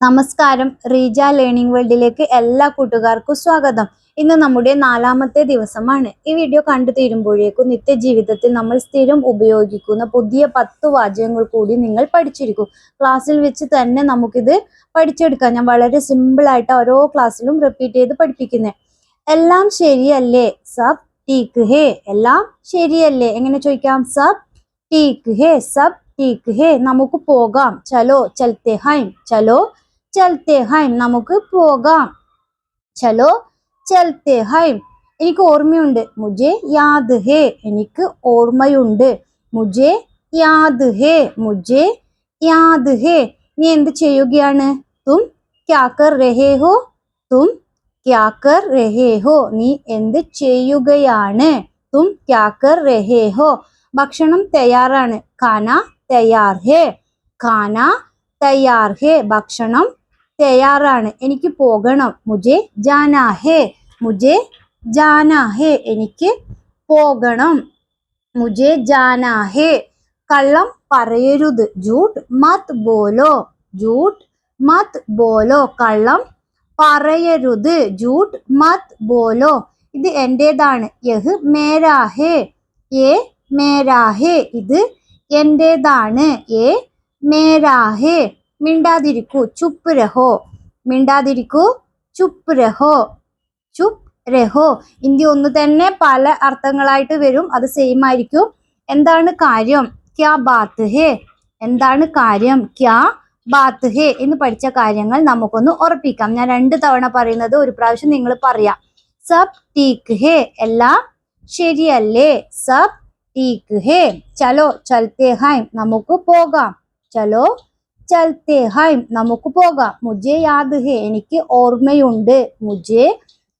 നമസ്കാരം. റീജ ലേണിംഗ് വേൾഡിലേക്ക് എല്ലാ കൂട്ടുകാർക്കും സ്വാഗതം. ഇന്ന് നമ്മുടെ 4ാമത്തെ ദിവസമാണ്. ഈ വീഡിയോ കണ്ടു തീരുമ്പോഴേക്കും നിത്യജീവിതത്തിൽ നമ്മൾ സ്ഥിരം ഉപയോഗിക്കുന്ന പുതിയ 10 വാചകങ്ങൾ കൂടി നിങ്ങൾ പഠിച്ചിരിക്കും. ക്ലാസ്സിൽ വെച്ച് തന്നെ നമുക്കിത് പഠിച്ചെടുക്കാം. ഞാൻ വളരെ സിമ്പിൾ ആയിട്ട് ഓരോ ക്ലാസ്സിലും റിപ്പീറ്റ് ചെയ്ത് പഠിപ്പിക്കുന്നത്. എല്ലാം ശരിയല്ലേ? സബ് ടീക്ക് ഹേ. എല്ലാം ശരിയല്ലേ? എങ്ങനെ ചോദിക്കാം? സബ് ടീക്ക് ഹേ. സബ് ടീക്ക് ഹേ. നമുക്ക് പോകാം. ചലോ ചൽത്തെ ഹൈം. ചലോ ചൽത്തെ ഹൈം. നമുക്ക് പോകാം. ചലോ ചൽത്തെ ഹൈം. എനിക്ക് ഓർമ്മയുണ്ട്. മുജെ യാദ് ഹേ. എനിക്ക് ഓർമ്മയുണ്ട്. മുജെ യാദ് ഹേ. മുജെ യാദ് ഹേ. നീ എന്ത് ചെയ്യുകയാണ്? തും ക്യാ കർ രഹേ ഹോ? തും ക്യാ കർ രഹേ ഹോ? നീ എന്ത് ചെയ്യുകയാണ്? തും ക്യാ കർ രഹേ ഹോ? ഭക്ഷണം തയ്യാറാണ്. ഖാന തയ്യാർ ഹേ. ഖാന തയ്യാർ ഹേ. ഭക്ഷണം തയ്യാറാണ്. എനിക്ക് പോകണം. മുജെ ജാനാ ഹേ. മുജെ ജാനാ ഹേ. എനിക്ക് പോകണം. മുജെ ജാനാ ഹേ. കള്ളം പറയരുത്. ജൂട്ട് മത് ബോലോ. ജൂട്ട് മത് ബോലോ. കള്ളം പറയരുത്. ജൂട്ട് മത് ബോലോ. ഇത് എന്റേതാണ്. യഹ് മേരാ ഹേ. യേ മേരാ ഹേ. ഇത് എന്റേതാണ്. യേ മേരാ ഹേ. മിണ്ടാതിരിക്കൂ. ചുപ്പ് രഹോ. മിണ്ടാതിരിക്കൂ. ചുപ്പ് രഹോ. ചുപ്പ് രഹോ. ഇന്ത്യ ഒന്ന് തന്നെ പല അർത്ഥങ്ങളായിട്ട് വരും. അത് സെയിം ആയിരിക്കും. എന്താണ് കാര്യം? ക്യാ ബാത്ത് ഹേ. എന്താണ് കാര്യം? ക്യാ ബാത്ത് ഹേ. എന്ന് പഠിച്ച കാര്യങ്ങൾ നമുക്കൊന്ന് ഉറപ്പിക്കാം. ഞാൻ 2 തവണ പറയുന്നത് ഒരു പ്രാവശ്യം നിങ്ങൾ പറയാം. സബ് ടീക്ക് ഹേ. എല്ലാം ശരിയല്ലേ? സബ് ടീക്ക് ഹേ. ചലോ ചൽത്തെ ഹൈം. നമുക്ക് പോകാം. ചലോ ചൽത്തെ ഹൈം. നമുക്ക് പോകാം. മുജെ യാദ് ഹേ. എനിക്ക് ഓർമ്മയുണ്ട്. മുജെ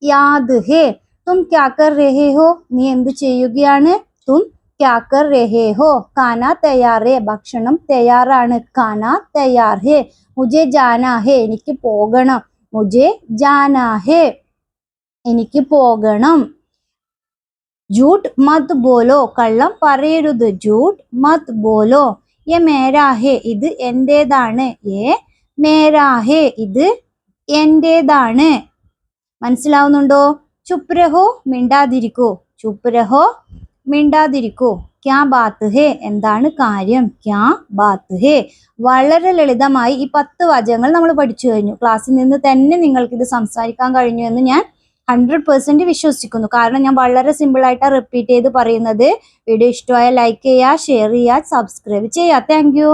യാദ് ഹേ. തും ക്യാ കർ രഹേ ഹോ? നീ എന്ത് ചെയ്യുകയാണ്? തും ക്യാ കർ രഹേ ഹോ? ഖാന തയ്യാർ ഹേ. ഭക്ഷണം തയ്യാറാണ്. ഖാന തയ്യാർ ഹേ. മുജെ ജാനാ ഹേ. എനിക്ക് പോകണം. മുജെ ജാനാ ഹേ. എനിക്ക് പോകണം. ജൂട്ട് മത് ബോലോ. കള്ളം പറയരുത്. ജൂട്ട് മത് ബോലോ. യേ മേരാ ഹേ. ഇത് എന്റേതാണ്. യേ മേരാ ഹേ. ഇത് എന്റേതാണ്. മനസ്സിലാവുന്നുണ്ടോ? ചുപ്പ് രഹോ. മിണ്ടാതിരിക്കൂ. ചുപ്പ് രഹോ. മിണ്ടാതിരിക്കൂ. ക്യാ ബാത്ത് ഹേ. എന്താണ് കാര്യം? ക്യാ ബാത്ത് ഹേ. വളരെ ലളിതമായി ഈ 10 വാചകങ്ങൾ നമ്മൾ പഠിച്ചു കഴിഞ്ഞു. ക്ലാസ്സിൽ നിന്ന് തന്നെ നിങ്ങൾക്ക് ഇത് സംസാരിക്കാൻ കഴിഞ്ഞു എന്ന് ഞാൻ 100% വിശ്വസിക്കുന്നു. കാരണം ഞാൻ വളരെ സിമ്പിൾ ആയിട്ടാണ് റിപ്പീറ്റ് ചെയ്ത് പറയുന്നത്. വീഡിയോ ഇഷ്ടമായ ലൈക്ക് ചെയ്യുക, ഷെയർ ചെയ്യുക, സബ്സ്ക്രൈബ് ചെയ്യുക. Thank you.